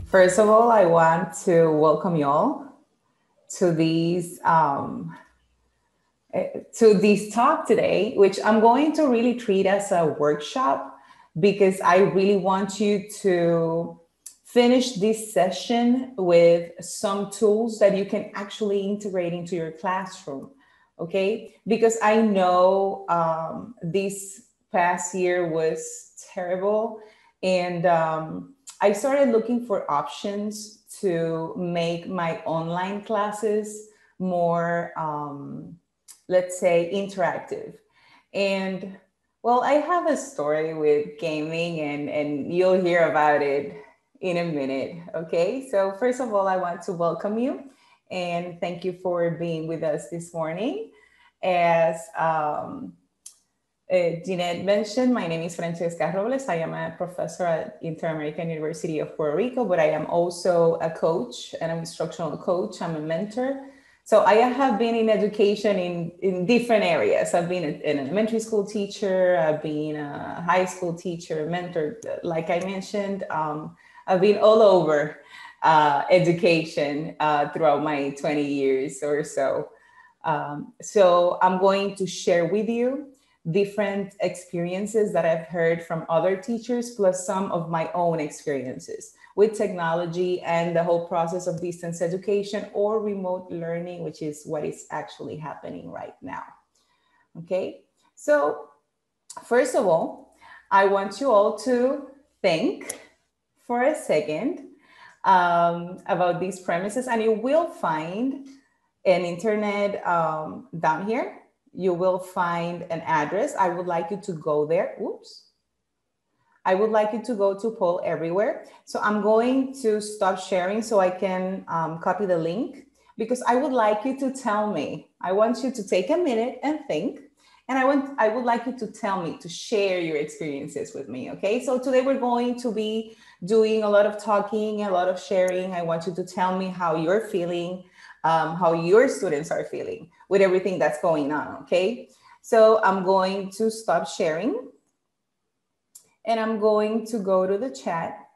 First of all, I want to welcome you all to this talk today, which I'm going to really treat as a workshop because I really want you to finish this session with some tools that you can actually integrate into your classroom. Okay, because I know this past year was terrible, and I started looking for options to make my online classes more, let's say, interactive. And well, I have a story with gaming, and you'll hear about it in a minute. Okay, so first of all, I want to welcome you and thank you for being with us this morning. As Jeanette mentioned, my name is Francesca Robles. I am a professor at Inter-American University of Puerto Rico, but I am also a coach and an instructional coach. I'm a mentor. So I have been in education in different areas. I've been an elementary school teacher. I've been a high school teacher, mentor. Like I mentioned, I've been all over education throughout my 20 years or so. So I'm going to share with you different experiences that I've heard from other teachers, plus some of my own experiences with technology and the whole process of distance education or remote learning, which is what is actually happening right now. Okay, so first of all, I want you all to think for a second about these premises, and you will find an internet down here. You will find an address. I would like you to go there. Oops. I would like you to go to Poll Everywhere. So I'm going to stop sharing so I can copy the link, because I would like you to tell me. I want you to take a minute and think. And I would like you to tell me, to share your experiences with me, okay? So today we're going to be doing a lot of talking, a lot of sharing. I want you to tell me how you're feeling, how your students are feeling with everything that's going on, okay? So I'm going to stop sharing and I'm going to go to the chat.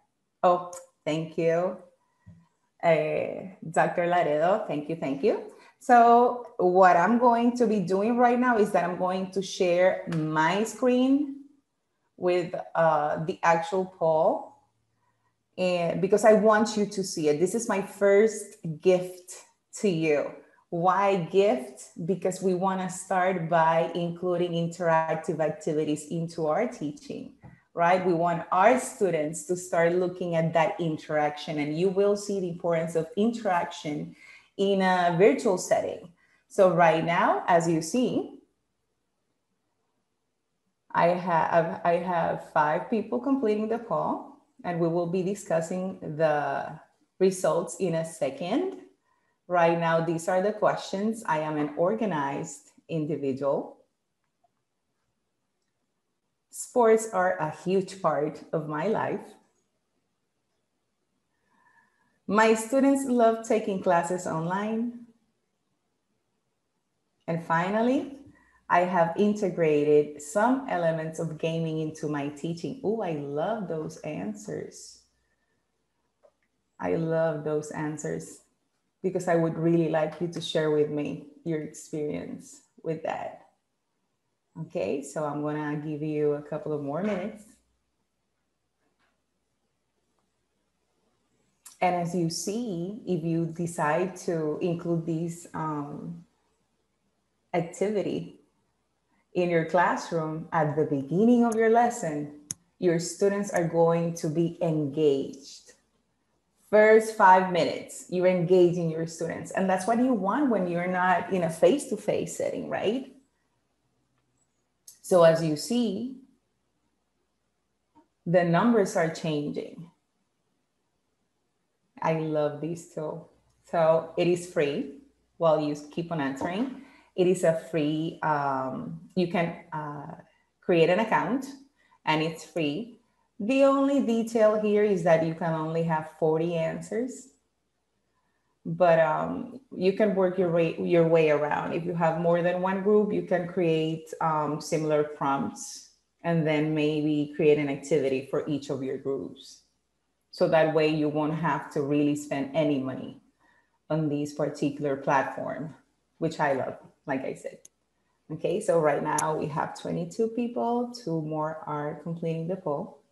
Oh, thank you. Dr. Laredo, thank you, thank you. So what I'm going to be doing right now is that I'm going to share my screen with the actual poll, and because I want you to see it. This is my first gift to you. Why gift? Because we want to start by including interactive activities into our teaching, right? We want our students to start looking at that interaction, and you will see the importance of interaction in a virtual setting. So right now, as you see, I have 5 people completing the poll, and we will be discussing the results in a second. Right now, these are the questions. I am an organized individual. Sports are a huge part of my life. My students love taking classes online. And finally, I have integrated some elements of gaming into my teaching. Oh, I love those answers. I love those answers, because I would really like you to share with me your experience with that. Okay, so I'm gonna give you a couple of more minutes. And as you see, if you decide to include these activity in your classroom at the beginning of your lesson, your students are going to be engaged. First 5 minutes, you're engaging your students. And that's what you want when you're not in a face-to-face setting, right? So as you see, the numbers are changing. I love this tool. So it is free while you keep on answering. It is a free, you can create an account and it's free. The only detail here is that you can only have 40 answers, but you can work your way around. If you have more than one group, you can create similar prompts and then maybe create an activity for each of your groups. So that way you won't have to really spend any money on this particular platform, which I love, like I said. Okay, so right now we have 22 people, 2 more are completing the poll.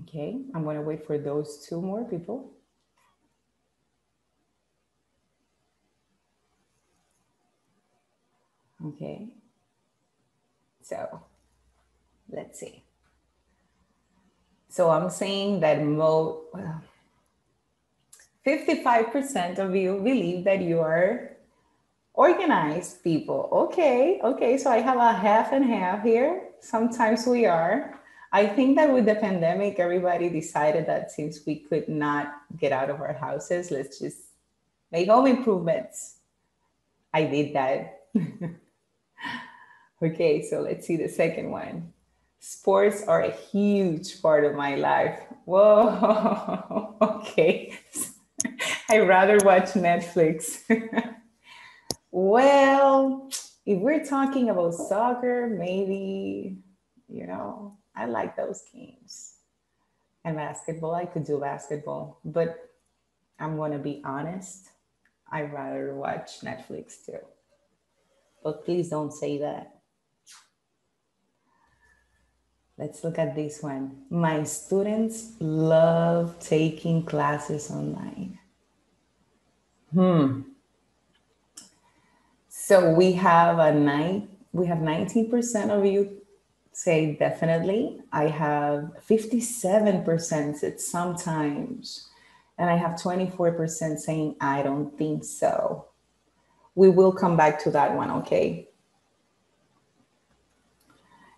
Okay, I'm gonna wait for those 2 more people. Okay, so let's see. So I'm saying that 55% of you believe that you are organized people. Okay, so I have a half and half here. Sometimes we are. I think that with the pandemic, everybody decided that since we could not get out of our houses, let's just make home improvements. I did that. Okay, so let's see the second one. Sports are a huge part of my life. Whoa, okay. I rather watch Netflix. Well, if we're talking about soccer, maybe, you know, I like those games. And basketball, I could do basketball, but I'm going to be honest, I'd rather watch Netflix too. But please don't say that. Let's look at this one. My students love taking classes online. So we have 19% of you say definitely. I have 57% said sometimes, and I have 24% saying I don't think so. We will come back to that one, okay?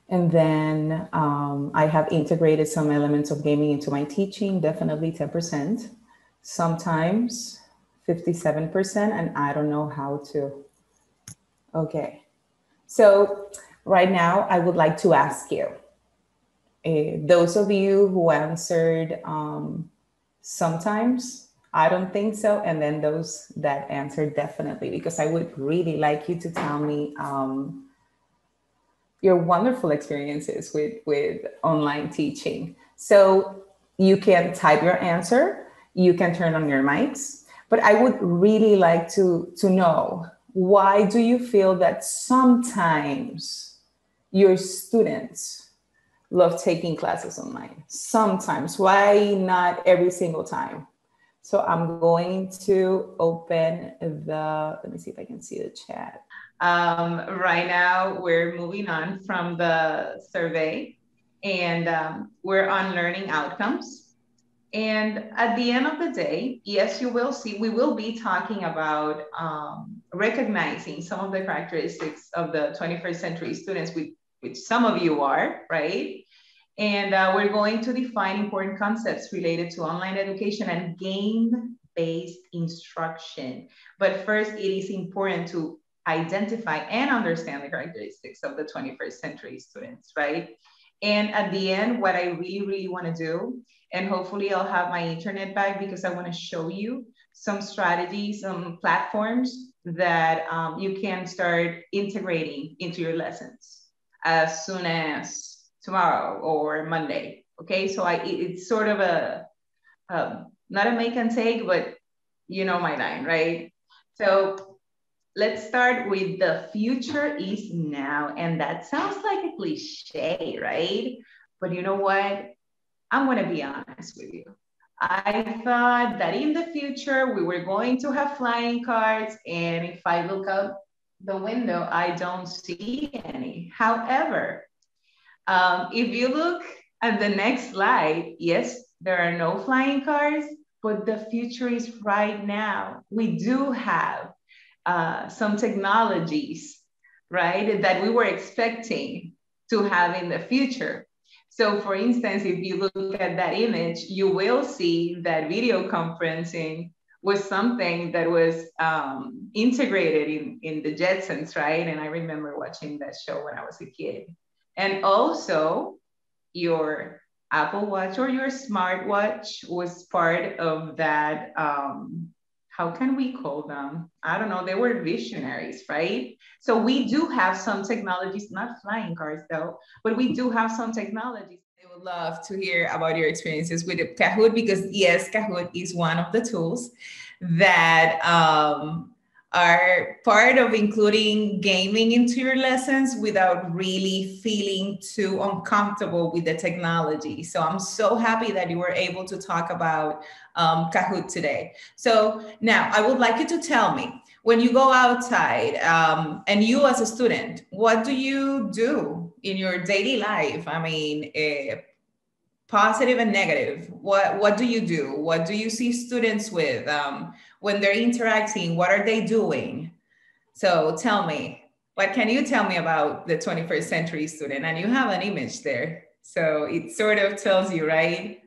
And then I have integrated some elements of gaming into my teaching, definitely 10%. Sometimes 57%, and I don't know how to. Okay, so right now I would like to ask you, those of you who answered sometimes, I don't think so, and then those that answered definitely, because I would really like you to tell me your wonderful experiences with online teaching. So you can type your answer, you can turn on your mics, but I would really like to know, why do you feel that sometimes your students love taking classes online? Sometimes, why not every single time? So I'm going to open let me see if I can see the chat. Right now, we're moving on from the survey, and we're on learning outcomes. And at the end of the day, yes, you will see, we will be talking about recognizing some of the characteristics of the 21st century students, which some of you are, right? And we're going to define important concepts related to online education and game-based instruction. But first, it is important to identify and understand the characteristics of the 21st century students, right? And at the end, what I really, really want to do, and hopefully I'll have my internet back because I want to show you some strategies, some platforms that you can start integrating into your lessons as soon as tomorrow or Monday. Okay, so it's sort of a not a make and take, but you know my line, right? So let's start with the future is now. And that sounds like a cliche, right? But you know what? I'm going to be honest with you. I thought that in the future we were going to have flying cars, and if I look out the window, I don't see any. However, if you look at the next slide, yes, there are no flying cars, but the future is right now. We do have some technologies, right, that we were expecting to have in the future. So for instance, if you look at that image, you will see that video conferencing was something that was integrated in the Jetsons, right? And I remember watching that show when I was a kid. And also your Apple Watch or your smartwatch was part of that how can we call them? I don't know. They were visionaries, right? So we do have some technologies, not flying cars though, but we do have some technologies. I would love to hear about your experiences with Kahoot because yes, Kahoot is one of the tools that are part of including gaming into your lessons without really feeling too uncomfortable with the technology. So I'm so happy that you were able to talk about Kahoot today. So now I would like you to tell me, when you go outside and you as a student, what do you do in your daily life? I mean, positive and negative. What do you do? What do you see students with when they're interacting? What are they doing? So tell me, what can you tell me about the 21st century student? And you have an image there. So it sort of tells you, right?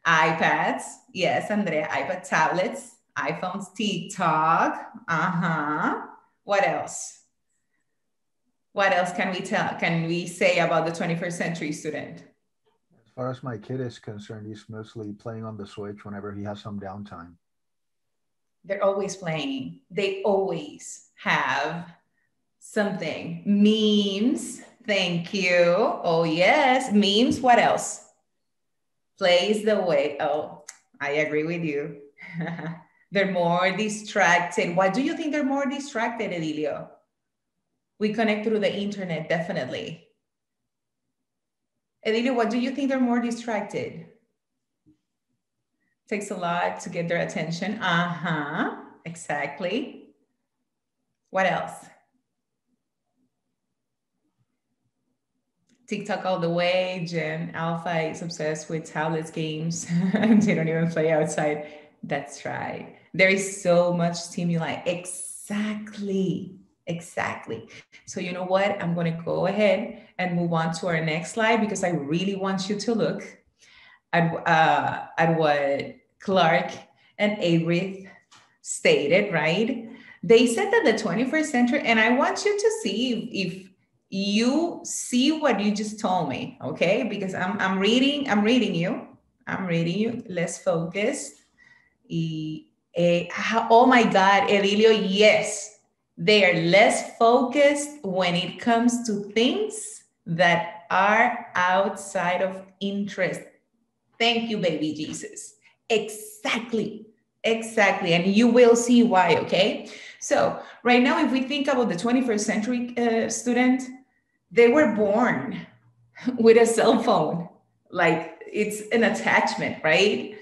iPads. Yes, Andrea, iPad tablets, iPhones, TikTok. Uh-huh. What else? What else can we say about the 21st century student? As far as my kid is concerned, he's mostly playing on the Switch whenever he has some downtime. They're always playing. They always have something. Memes. Thank you. Oh, yes. Memes. What else? Plays the way. Oh, I agree with you. They're more distracted. Why do you think they're more distracted, Edilio? We connect through the internet, definitely. Edilio, what do you think they're more distracted? Takes a lot to get their attention. Uh-huh, exactly. What else? TikTok all the way. Gen Alpha is obsessed with tablets games. They don't even play outside. That's right. There is so much stimuli. Exactly. Exactly. So you know what? I'm going to go ahead and move on to our next slide because I really want you to look at what Clark and Avery stated, right? They said that the 21st century, and I want you to see if you see what you just told me, okay? Because I'm reading you. Let's focus. Oh my God, Edilio, yes. They are less focused when it comes to things that are outside of interest. Thank you, baby Jesus. Exactly. Exactly. And you will see why, okay? So right now, if we think about the 21st century student, they were born with a cell phone. Like it's an attachment, right?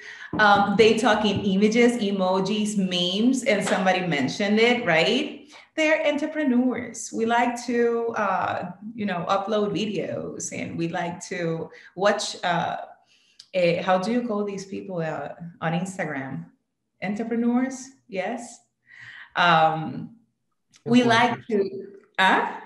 They talk in images, emojis, memes, and somebody mentioned it, right? They're entrepreneurs. We like to, upload videos, and we like to watch. How do you call these people on Instagram? Entrepreneurs, yes. Um, we like Influencers. to.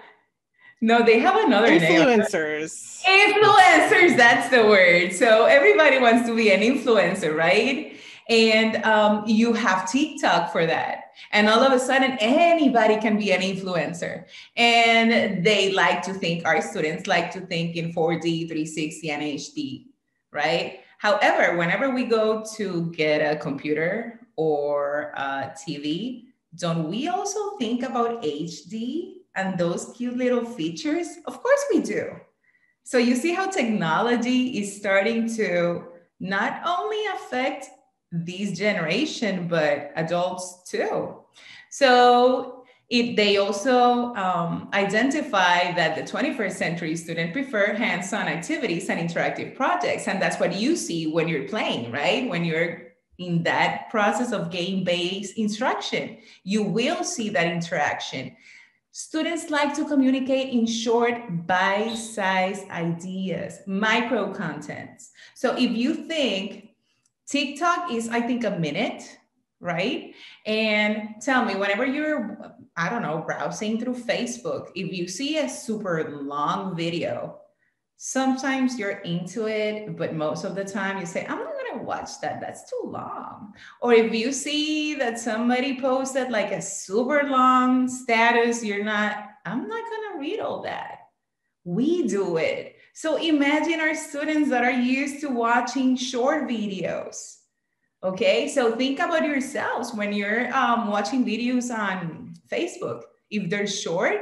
No, they have another name. Influencers. Influencers, that's the word. So everybody wants to be an influencer, right? And you have TikTok for that. And all of a sudden, anybody can be an influencer. And they like to think, our students like to think in 4D, 360, and HD, right? However, whenever we go to get a computer or a TV, don't we also think about HD and those cute little features? Of course we do. So you see how technology is starting to not only affect this generation, but adults too. So they also identify that the 21st century student prefer hands-on activities and interactive projects. And that's what you see when you're playing, right? When you're in that process of game-based instruction, you will see that interaction. Students like to communicate in short, bite-sized ideas, micro contents. So if you think TikTok is, I think, a minute, right? And tell me, whenever you're, I don't know, browsing through Facebook, if you see a super long video, sometimes you're into it, but most of the time you say, I'm not gonna watch that, that's too long. Or if you see that somebody posted like a super long status, I'm not gonna read all that. We do it. So imagine our students that are used to watching short videos. Okay, so think about yourselves when you're watching videos on Facebook. If they're short,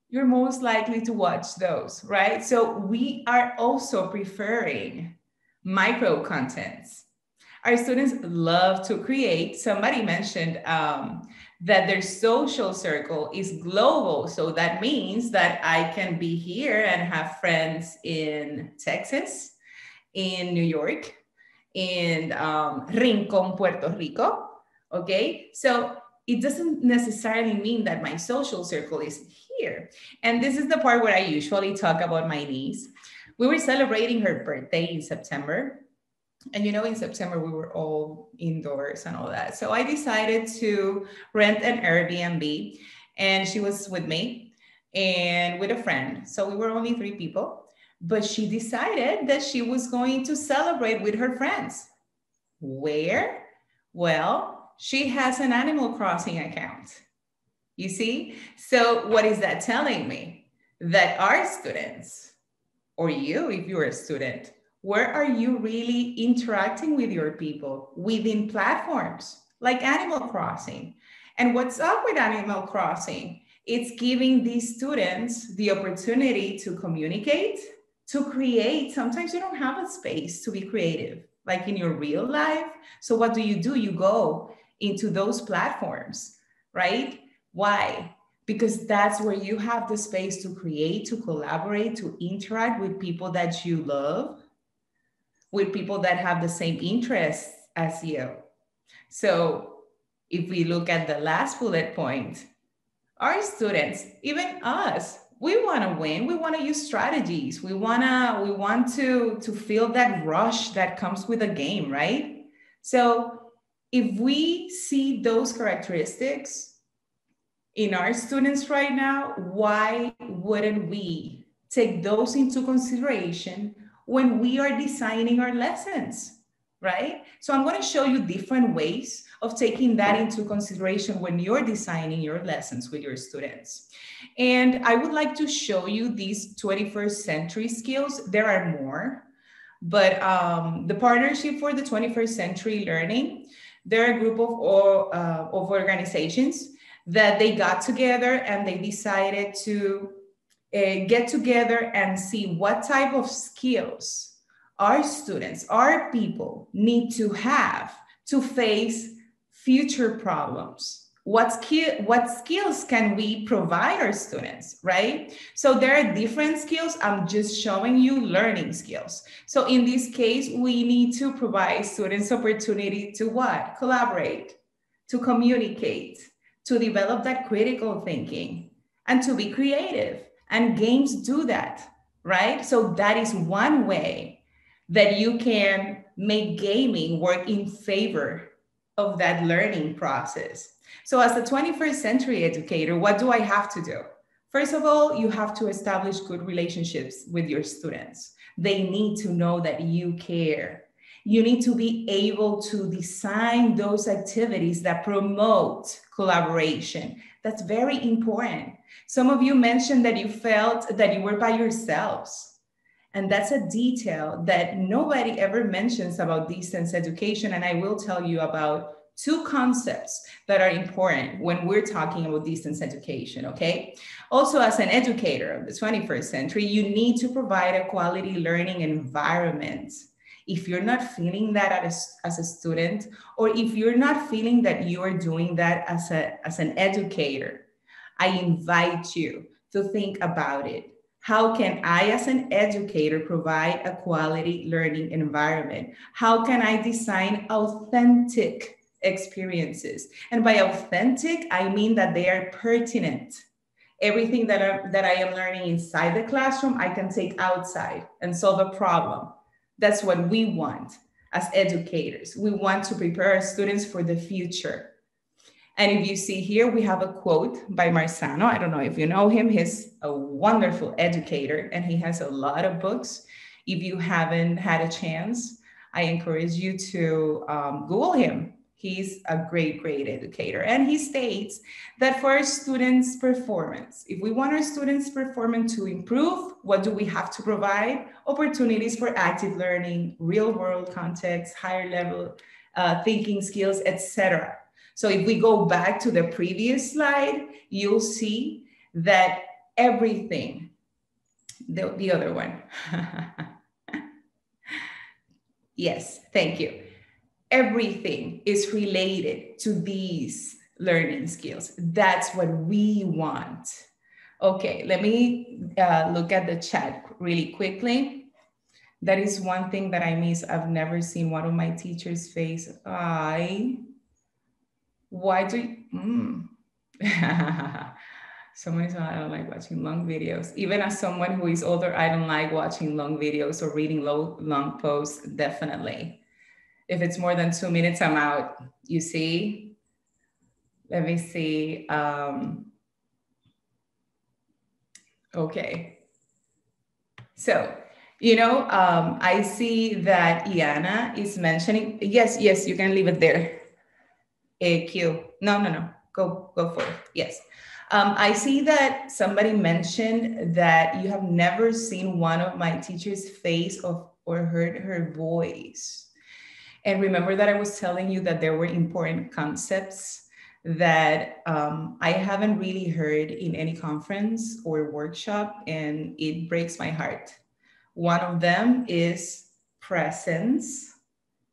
you're most likely to watch those, right? So we are also preferring micro contents. Our students love to create. Somebody mentioned that their social circle is global. So that means that I can be here and have friends in Texas, in New York, in Rincon, Puerto Rico. Okay, so it doesn't necessarily mean that my social circle is here. And this is the part where I usually talk about my niece. We were celebrating her birthday in September. And you know, in September, we were all indoors and all that. So I decided to rent an Airbnb, and she was with me and with a friend. So we were only 3 people, but she decided that she was going to celebrate with her friends. Where? Well, she has an Animal Crossing account. You see? So what is that telling me? That our students, or you, if you're a student, where are you really interacting with your people? Within platforms like Animal Crossing. And what's up with Animal Crossing? It's giving these students the opportunity to communicate, to create. Sometimes you don't have a space to be creative, like in your real life. So what do? You go into those platforms, right? Why? Because that's where you have the space to create, to collaborate, to interact with people that you love, with people that have the same interests as you. So if we look at the last bullet point, our students, even us, we want to win. We want to use strategies. We want to feel that rush that comes with a game, right? So if we see those characteristics in our students right now, why wouldn't we take those into consideration when we are designing our lessons, right? So I'm going to show you different ways of taking that into consideration when you're designing your lessons with your students. And I would like to show you these 21st century skills. There are more, but the Partnership for the 21st Century Learning, they're a group of organizations that they got together and they decided to get together and see what type of skills our students, our people need to have to face future problems. What skills can we provide our students, right? So there are different skills. I'm just showing you learning skills. So in this case, we need to provide students opportunity to what? Collaborate, to communicate, to develop that critical thinking, and to be creative. And games do that, right? So that is one way that you can make gaming work in favor of that learning process. So as a 21st century educator, what do I have to do? First of all, you have to establish good relationships with your students. They need to know that you care. You need to be able to design those activities that promote collaboration. That's very important. Some of you mentioned that you felt that you were by yourselves. And that's a detail that nobody ever mentions about distance education. And I will tell you about 2 concepts that are important when we're talking about distance education, okay? Also, as an educator of the 21st century, you need to provide a quality learning environment. If you're not feeling that as a student, or if you're not feeling that you're doing that as an educator, I invite you to think about it. How can I, as an educator, provide a quality learning environment? How can I design authentic experiences? And by authentic, I mean that they are pertinent. Everything that I am learning inside the classroom, I can take outside and solve a problem. That's what we want as educators. We want to prepare our students for the future. And if you see here, we have a quote by Marzano. I don't know if you know him. He's a wonderful educator and he has a lot of books. If you haven't had a chance, I encourage you to Google him. He's a great, great educator. And he states that for our students' performance, if we want our students' performance to improve, what do we have to provide? Opportunities for active learning, real world context, higher level thinking skills, etc. So if we go back to the previous slide, you'll see that everything, the other one. Yes, thank you. Everything is related to these learning skills. That's what we want. Okay, let me look at the chat really quickly. That is one thing that I miss. I've never seen one of my teachers' face. Why do you, Someone is, I don't like watching long videos. Even as someone who is older, I don't like watching long videos or reading long posts, definitely. If it's more than 2 minutes, I'm out, you see? Let me see. Okay. So, I see that Iana is mentioning, yes, you can leave it there. Q. No. Go for it. Yes. I see that somebody mentioned that you have never seen one of my teachers' face or heard her voice. And remember that I was telling you that there were important concepts that I haven't really heard in any conference or workshop, and it breaks my heart. One of them is presence.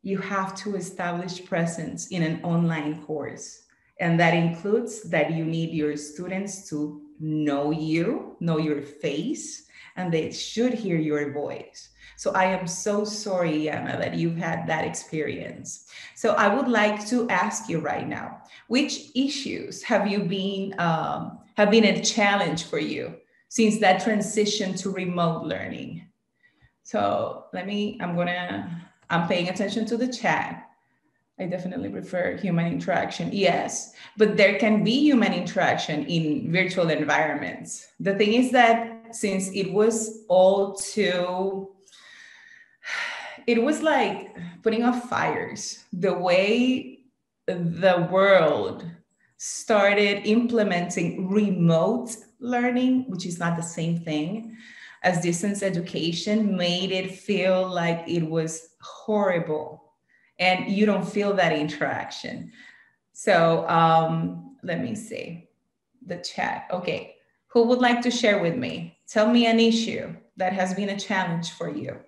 You have to establish presence in an online course. And that includes that you need your students to know you, know your face, and they should hear your voice. So I am so sorry, Yana, that you've had that experience. So I would like to ask you right now, which issues have been a challenge for you since that transition to remote learning? So I'm paying attention to the chat. I definitely prefer human interaction. Yes, but there can be human interaction in virtual environments. The thing is that since it was like putting off fires, the way the world started implementing remote learning, which is not the same thing as distance education, made it feel like it was horrible. And you don't feel that interaction. So let me see the chat. Okay, who would like to share with me? Tell me an issue that has been a challenge for you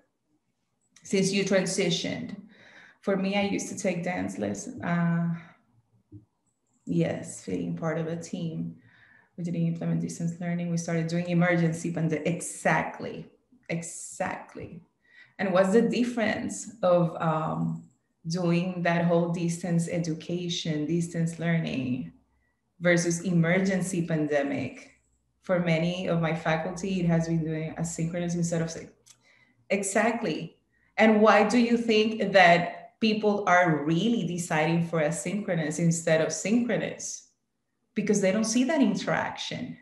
since you transitioned. For me, I used to take dance lessons. Yes, feeling part of a team. We didn't implement distance learning. We started doing emergency pandemic. Exactly. And what's the difference of doing that whole distance education, distance learning versus emergency pandemic? For many of my faculty, it has been doing asynchronous instead of exactly. And why do you think that people are really deciding for asynchronous instead of synchronous? Because they don't see that interaction.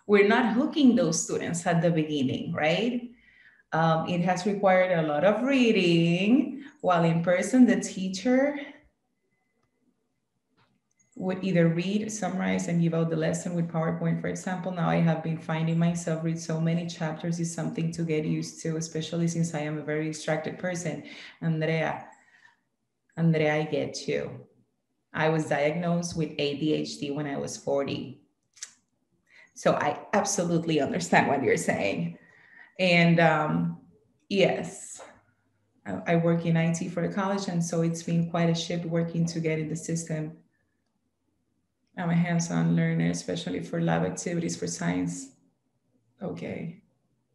We're not hooking those students at the beginning, right? It has required a lot of reading, while in person, the teacher would either read, summarize, and give out the lesson with PowerPoint, for example. Now I have been finding myself read so many chapters is something to get used to, especially since I am a very distracted person. Andrea, I get you. I was diagnosed with ADHD when I was 40. So I absolutely understand what you're saying. And yes, I work in IT for a college, and so it's been quite a shift working to get in the system. I'm a hands-on learner, especially for lab activities for science. Okay,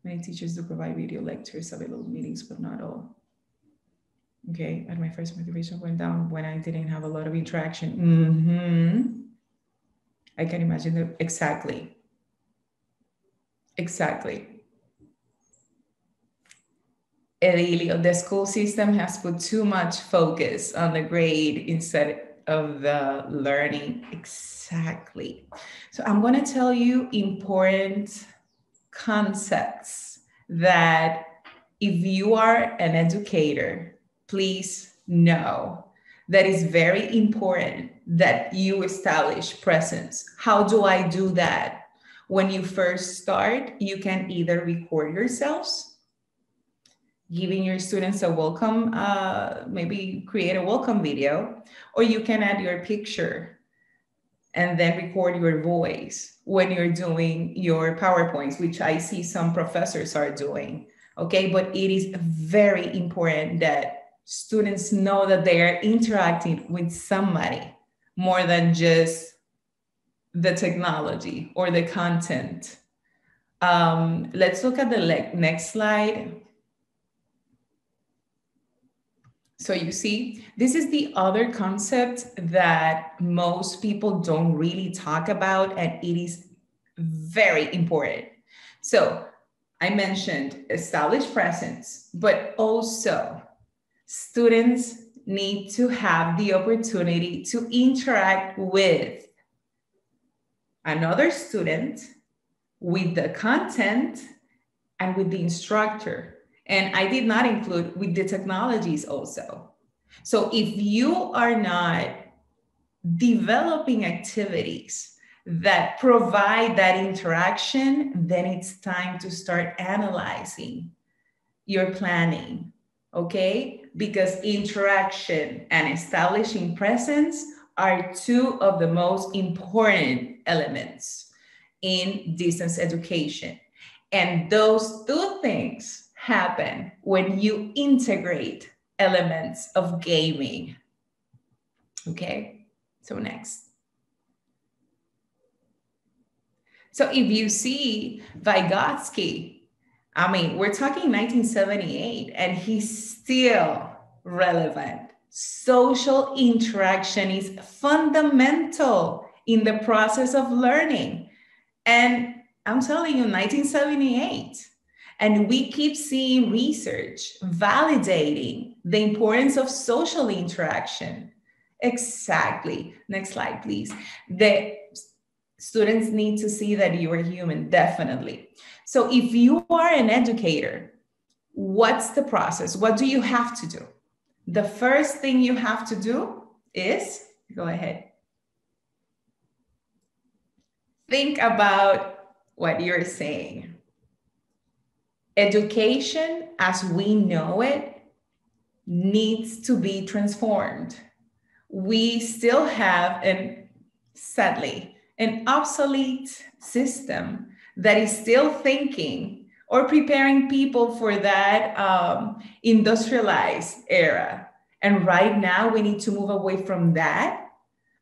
many teachers do provide video lectures, available meetings, but not all. Okay, and my first motivation went down when I didn't have a lot of interaction. I can imagine that. Exactly. Edilio, the school system has put too much focus on the grade instead of the learning. Exactly. So I'm going to tell you important concepts that if you are an educator, please know that is very important that you establish presence. How do I do that? When you first start, you can either record yourselves giving your students a welcome, maybe create a welcome video, or you can add your picture and then record your voice when you're doing your PowerPoints, which I see some professors are doing, okay? But it is very important that students know that they are interacting with somebody more than just the technology or the content. Let's look at the next slide. So you see, this is the other concept that most people don't really talk about, and it is very important. So I mentioned established presence, but also students need to have the opportunity to interact with another student, with the content, and with the instructor. And I did not include with the technologies also. So if you are not developing activities that provide that interaction, then it's time to start analyzing your planning, okay? Because interaction and establishing presence are two of the most important elements in distance education. And those two things happen when you integrate elements of gaming. Okay, so next. So if you see Vygotsky, I mean, we're talking 1978 and he's still relevant. Social interaction is fundamental in the process of learning. And I'm telling you, 1978. And we keep seeing research validating the importance of social interaction. Exactly. Next slide, please. The students need to see that you are human, definitely. So if you are an educator, what's the process? What do you have to do? The first thing you have to do is, go ahead. Think about what you're saying. Education, as we know it, needs to be transformed. We still have, sadly, an obsolete system that is still thinking or preparing people for that industrialized era. And right now we need to move away from that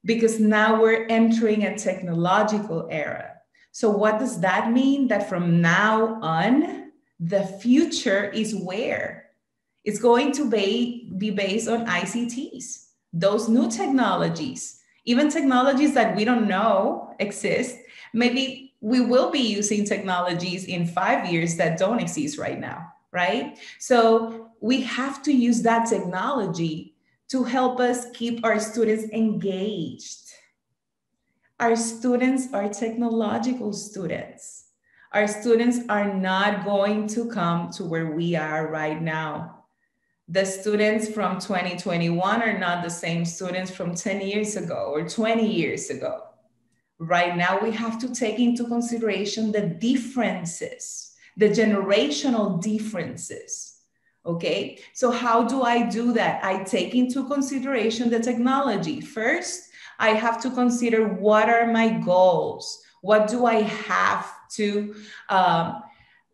because now we're entering a technological era. So what does that mean? That from now on, the future is where? It's going to be based on ICTs, those new technologies, even technologies that we don't know exist. Maybe we will be using technologies in 5 years that don't exist right now, right? So we have to use that technology to help us keep our students engaged. Our students are technological students. Our students are not going to come to where we are right now. The students from 2021 are not the same students from 10 years ago or 20 years ago. Right now, we have to take into consideration the differences, the generational differences, okay? So how do I do that? I take into consideration the technology. First, I have to consider what are my goals? What do I have to,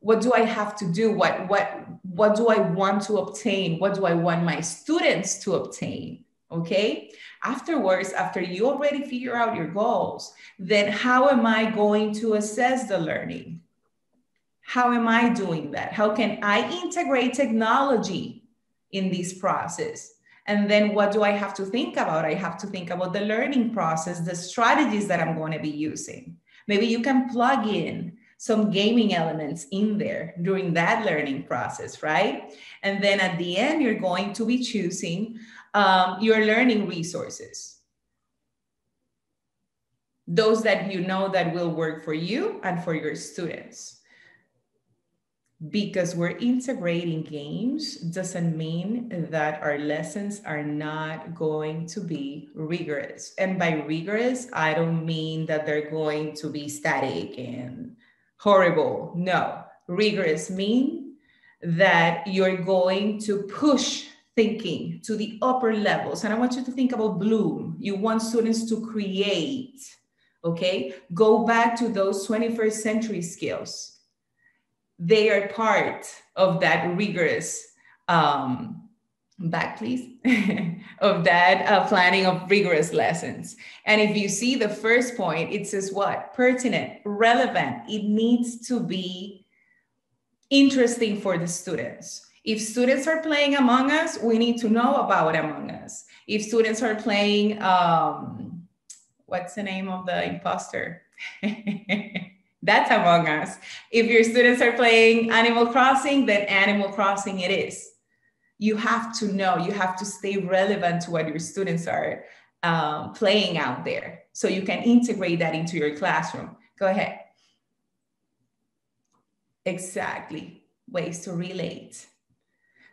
what do I have to do? What do I want to obtain? What do I want my students to obtain? Okay. Afterwards, after you already figure out your goals, then how am I going to assess the learning? How am I doing that? How can I integrate technology in this process? And then what do I have to think about? I have to think about the learning process, the strategies that I'm going to be using. Maybe you can plug in some gaming elements in there during that learning process, right? And then at the end, you're going to be choosing your learning resources. Those that you know that will work for you and for your students. Because we're integrating games doesn't mean that our lessons are not going to be rigorous. And by rigorous, I don't mean that they're going to be static and horrible. No, rigorous mean that you're going to push thinking to the upper levels. And I want you to think about Bloom. You want students to create, okay? Go back to those 21st century skills. They are part of that rigorous, back please, of that planning of rigorous lessons. And if you see the first point, it says what? Pertinent, relevant. It needs to be interesting for the students. If students are playing Among Us, we need to know about Among Us. If students are playing, what's the name of the imposter? That's Among Us. If your students are playing Animal Crossing, then Animal Crossing it is. You have to know, you have to stay relevant to what your students are playing out there. So you can integrate that into your classroom. Go ahead. Exactly, ways to relate.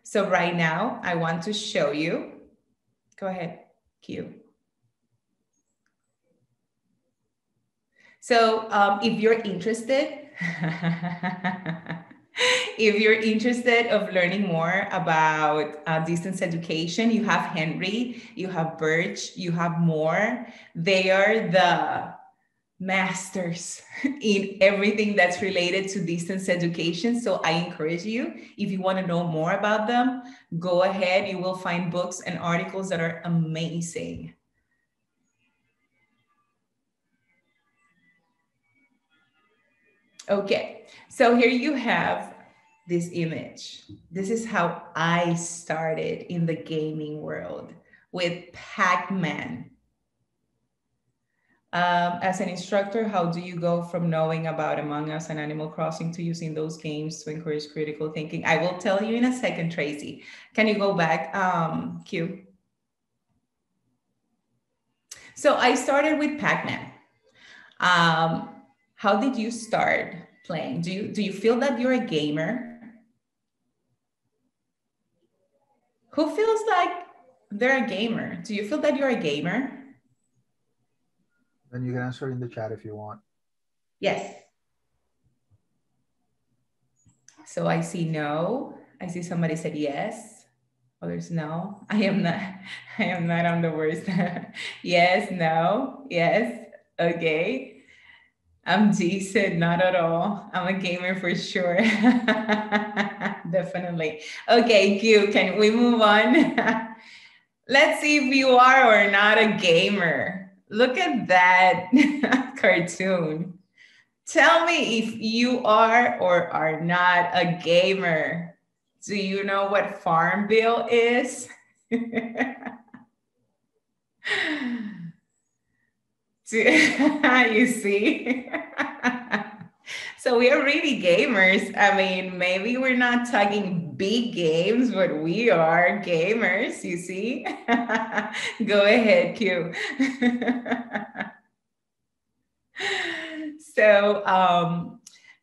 So right now, I want to show you. Go ahead, Q. So if you're interested, if you're interested of learning more about distance education, you have Henry, you have Birch, you have more. They are the masters in everything that's related to distance education. So I encourage you, if you want to know more about them, go ahead. You will find books and articles that are amazing. Okay, so here you have this image. This is how I started in the gaming world with PacMan. As an instructor, how do you go from knowing about Among Us and Animal Crossing to using those games to encourage critical thinking? I will tell you in a second, Tracy. Can you go back, Q? So I started with PacMan. How did you start playing? Do you feel that you're a gamer? Who feels like they're a gamer? Do you feel that you're a gamer? Then you can answer in the chat if you want. Yes. So I see no. I see somebody said yes. Others no. I am not on the worst. Yes, no, yes, okay. G said not at all. I'm a gamer for sure. Definitely. Okay, Q, can we move on? Let's see if you are or not a gamer. Look at that cartoon. Tell me if you are or are not a gamer. Do you know what Farmville is? You see? So we are really gamers. I mean, maybe we're not talking big games, but we are gamers, you see? Go ahead, Q. So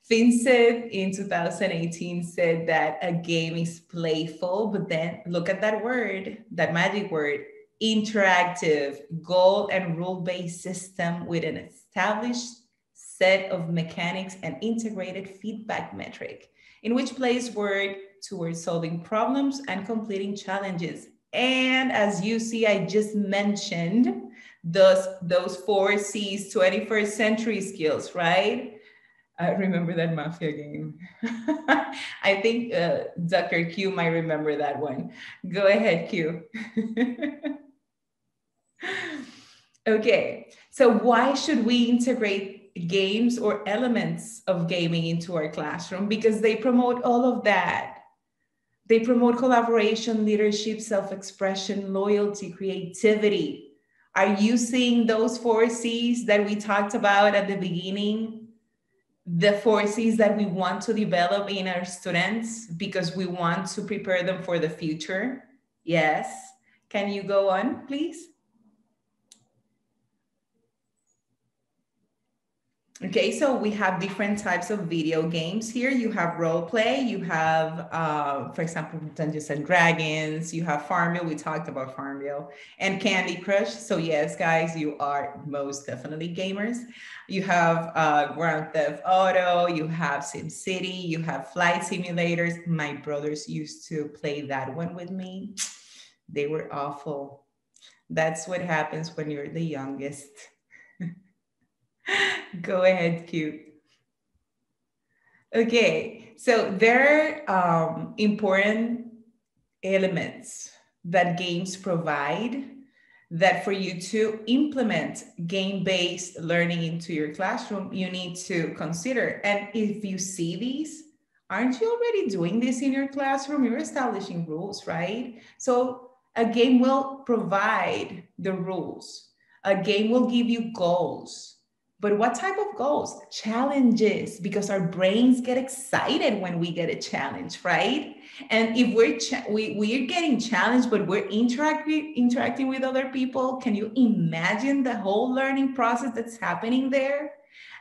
Vincent in 2018 said that a game is playful, but then look at that word, that magic word, interactive, goal and rule-based system with an established set of mechanics and integrated feedback metric in which players work towards solving problems and completing challenges. And as you see, I just mentioned those 4 C's, 21st century skills, right? I remember that Mafia game. I think Dr. Q might remember that one. Go ahead, Q. Okay, so why should we integrate games or elements of gaming into our classroom? Because they promote all of that. They promote collaboration, leadership, self-expression, loyalty, creativity. Are you seeing those 4 C's that we talked about at the beginning? The 4 C's that we want to develop in our students because we want to prepare them for the future? Yes. Can you go on, please? Okay, so we have different types of video games here. You have role play, you have, for example, Dungeons and Dragons, you have Farmville, we talked about Farmville, and Candy Crush. So yes, guys, you are most definitely gamers. You have Grand Theft Auto, you have SimCity, you have flight simulators. My brothers used to play that one with me. They were awful. That's what happens when you're the youngest. Go ahead, Q. Okay, so there are important elements that games provide that for you to implement game-based learning into your classroom, you need to consider. And if you see these, aren't you already doing this in your classroom? You're establishing rules, right? So a game will provide the rules. A game will give you goals. But what type of goals? Challenges, because our brains get excited when we get a challenge, right? And if we're getting challenged, but we're interacting with other people, can you imagine the whole learning process that's happening there?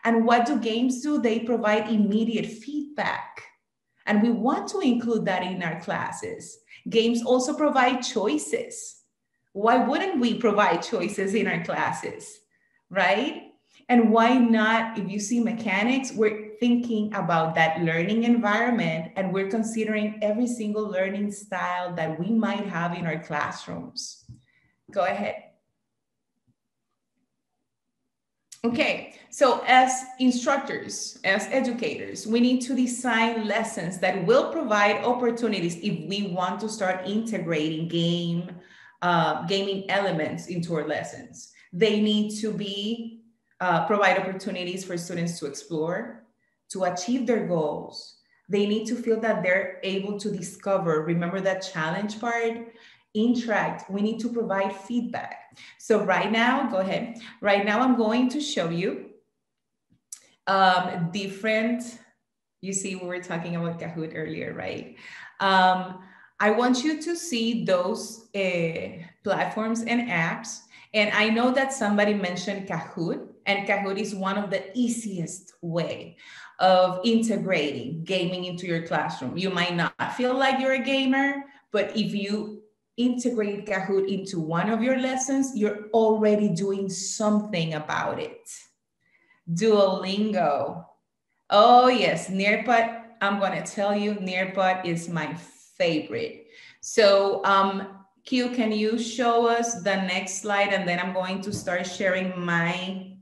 And what do games do? They provide immediate feedback. And we want to include that in our classes. Games also provide choices. Why wouldn't we provide choices in our classes, right? And why not, if you see mechanics, we're thinking about that learning environment and we're considering every single learning style that we might have in our classrooms. Go ahead. Okay, so as instructors, as educators, we need to design lessons that will provide opportunities if we want to start integrating gaming elements into our lessons. They need to be provide opportunities for students to explore, to achieve their goals. They need to feel that they're able to discover, remember that challenge part, interact. We need to provide feedback. So right now, go ahead. Right now, I'm going to show you different, you see, we were talking about Kahoot earlier, right? I want you to see those platforms and apps. And I know that somebody mentioned Kahoot, and Kahoot is one of the easiest way of integrating gaming into your classroom. You might not feel like you're a gamer, but if you integrate Kahoot into one of your lessons, you're already doing something about it. Duolingo. Oh yes, Nearpod. I'm gonna tell you, Nearpod is my favorite. So Q, can you show us the next slide? And then I'm going to start sharing my,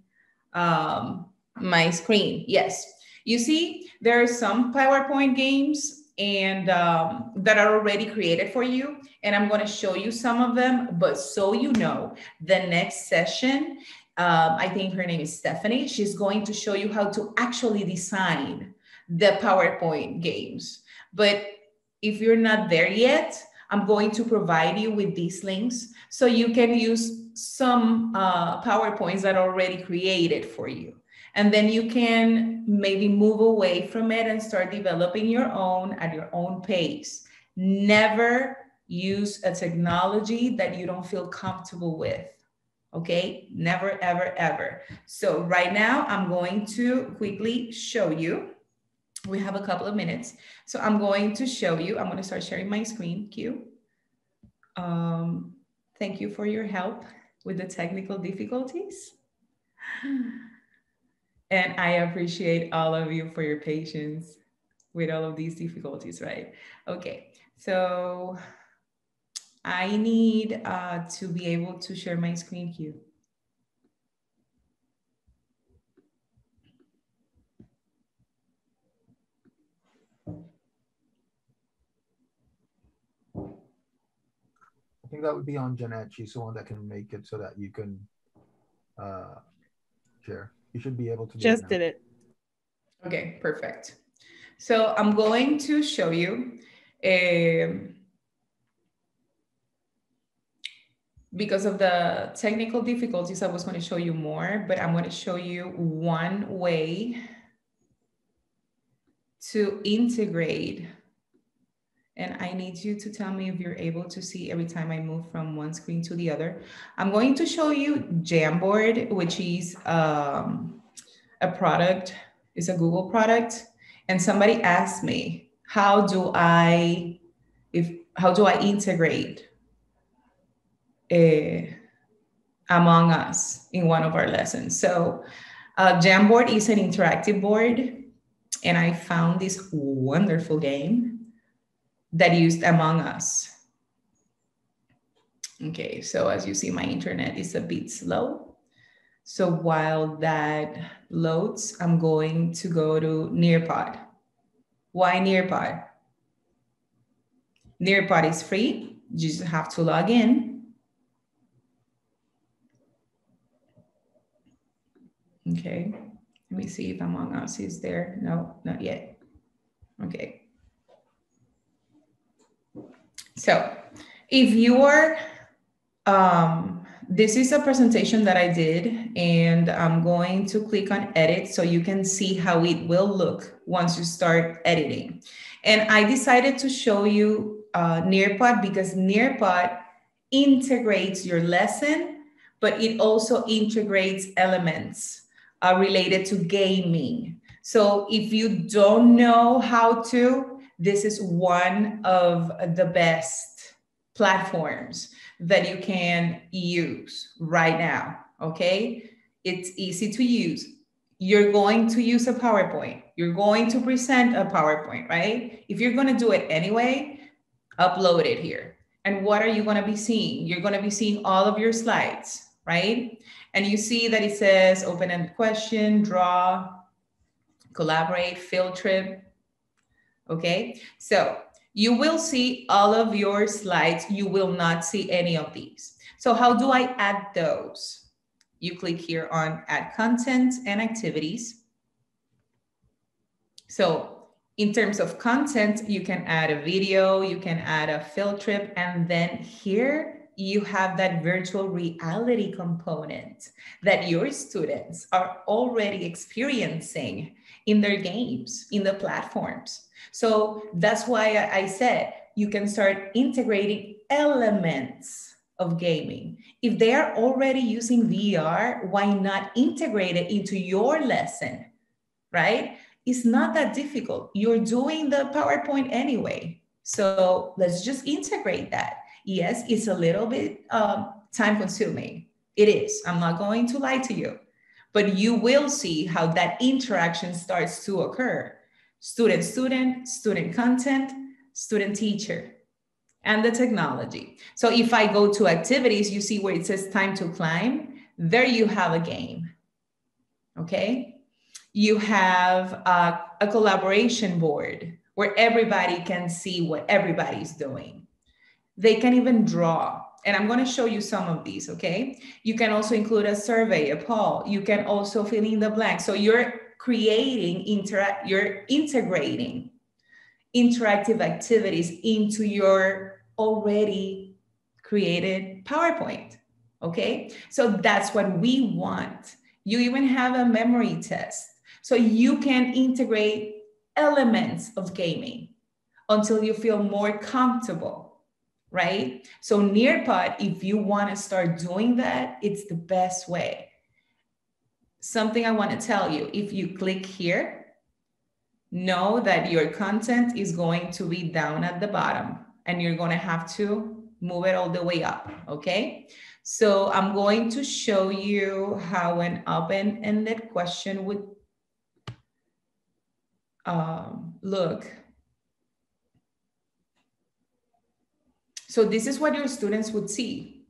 my screen. Yes, you see, there are some PowerPoint games and that are already created for you. And I'm gonna show you some of them, but so you know, the next session, I think her name is Stephanie. She's going to show you how to actually design the PowerPoint games. But if you're not there yet, I'm going to provide you with these links so you can use some PowerPoints that are already created for you. And then you can maybe move away from it and start developing your own at your own pace. Never use a technology that you don't feel comfortable with. Okay, never, ever, ever. So right now I'm going to quickly show you. We have a couple of minutes. So I'm going to show you, I'm going to start sharing my screen, Q. Thank you for your help with the technical difficulties. And I appreciate all of you for your patience with all of these difficulties, right? Okay, so I need to be able to share my screen, Q. I think that would be on Jeanette. She's the one that can make it so that you can share. You should be able to do it now. Just did it. Okay, perfect. So I'm going to show you, because of the technical difficulties, I was going to show you more, but I'm going to show you one way to integrate. And I need you to tell me if you're able to see every time I move from one screen to the other. I'm going to show you Jamboard, which is a product, it's a Google product, and somebody asked me, how do I integrate Among Us in one of our lessons? So Jamboard is an interactive board, and I found this wonderful game that used Among Us. Okay, so as you see, my internet is a bit slow. So while that loads, I'm going to go to Nearpod. Why Nearpod? Nearpod is free. You just have to log in. Okay, let me see if Among Us is there. No, not yet. Okay. So if you are, this is a presentation that I did, and I'm going to click on edit so you can see how it will look once you start editing. And I decided to show you Nearpod because Nearpod integrates your lesson, but it also integrates elements related to gaming. So if you don't know how to, this is one of the best platforms that you can use right now, okay? It's easy to use. You're going to use a PowerPoint. You're going to present a PowerPoint, right? If you're gonna do it anyway, upload it here. And what are you gonna be seeing? You're gonna be seeing all of your slides, right? And you see that it says open-ended question, draw, collaborate, field trip, okay? So you will see all of your slides. You will not see any of these. So how do I add those? You click here on add content and activities. So in terms of content, you can add a video, you can add a field trip, and then here you have that virtual reality component that your students are already experiencing in their games, in the platforms. So that's why I said you can start integrating elements of gaming. If they are already using VR, why not integrate it into your lesson, right? It's not that difficult. You're doing the PowerPoint anyway. So let's just integrate that. Yes, it's a little bit time consuming. It is. I'm not going to lie to you. But you will see how that interaction starts to occur. Student-student, student content, student-teacher, and the technology. So if I go to activities, you see where it says time to climb. There you have a game, okay? You have a collaboration board where everybody can see what everybody's doing. They can even draw. And I'm going to show you some of these, okay? You can also include a survey, a poll. You can also fill in the blank. So you're creating, you're integrating interactive activities into your already created PowerPoint, okay? So that's what we want. You even have a memory test. So you can integrate elements of gaming until you feel more comfortable, right? So Nearpod, if you want to start doing that, it's the best way. Something I want to tell you, if you click here, know that your content is going to be down at the bottom and you're going to have to move it all the way up, okay? So I'm going to show you how an open-ended question would look. So this is what your students would see.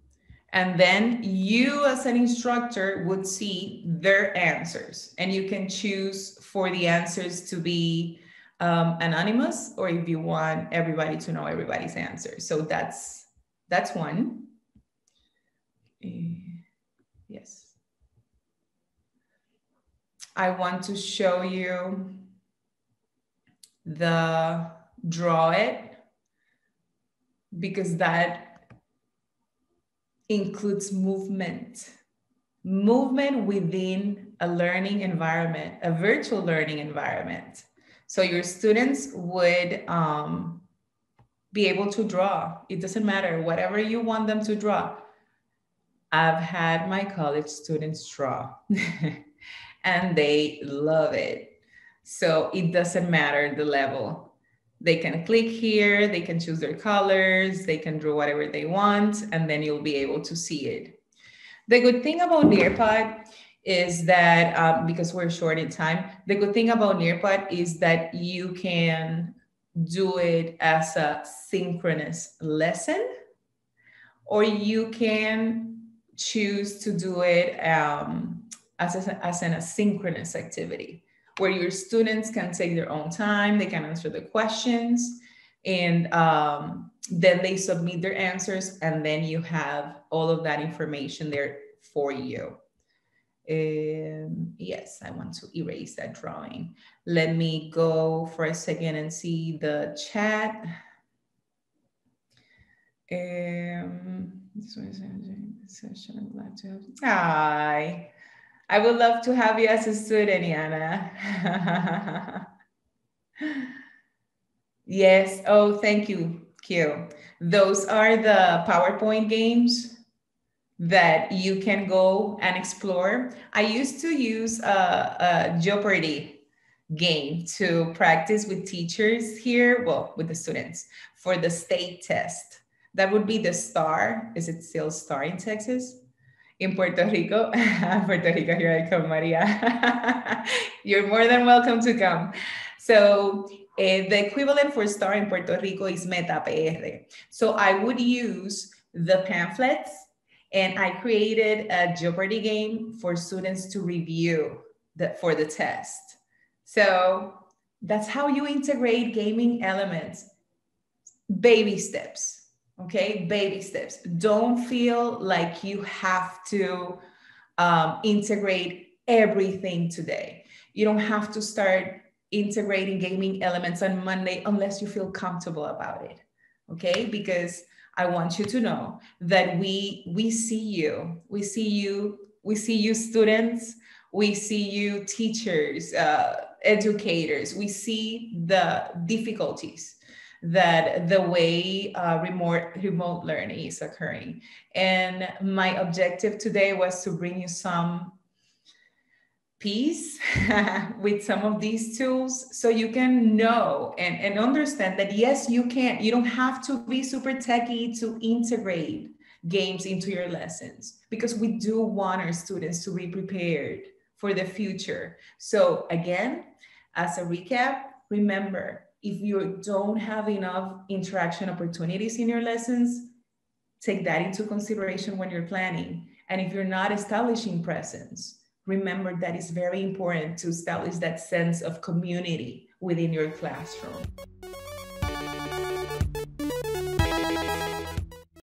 And then you as an instructor would see their answers, and you can choose for the answers to be anonymous, or if you want everybody to know everybody's answer. So that's one. Yes. I want to show you the draw it, because that includes movement within a learning environment, a virtual learning environment. So your students would be able to draw. It doesn't matter, whatever you want them to draw. I've had my college students draw. and they love it. So it doesn't matter the level. They can click here, they can choose their colors, they can draw whatever they want, and then you'll be able to see it. The good thing about Nearpod is that, because we're short in time, the good thing about Nearpod is that you can do it as a synchronous lesson, or you can choose to do it as an asynchronous activity, where your students can take their own time, they can answer the questions, and then they submit their answers, and then you have all of that information there for you. Yes, I want to erase that drawing. Let me go for a second and see the chat. This was a session. I'm glad to have. Hi. I would love to have you as a student, Yana. Yes. Oh, thank you, Q. Those are the PowerPoint games that you can go and explore. I used to use a Jeopardy game to practice with teachers here, well, with the students for the state test. That would be the STAR. Is it still STAR in Texas? In Puerto Rico? Puerto Rico, here I come, Maria. You're more than welcome to come. So the equivalent for STAR in Puerto Rico is Meta PR. So I would use the pamphlets, and I created a Jeopardy game for students to review for the test. So that's how you integrate gaming elements. Baby steps. Okay, baby steps. Don't feel like you have to integrate everything today. You don't have to start integrating gaming elements on Monday unless you feel comfortable about it. Okay, because I want you to know that we see you. We see you students. We see you teachers, educators. We see the difficulties that the way remote learning is occurring. And my objective today was to bring you some peace with some of these tools, so you can know and understand that yes, you don't have to be super techie to integrate games into your lessons, because we do want our students to be prepared for the future. So again, as a recap, remember, if you don't have enough interaction opportunities in your lessons, take that into consideration when you're planning. And if you're not establishing presence, remember that it's very important to establish that sense of community within your classroom.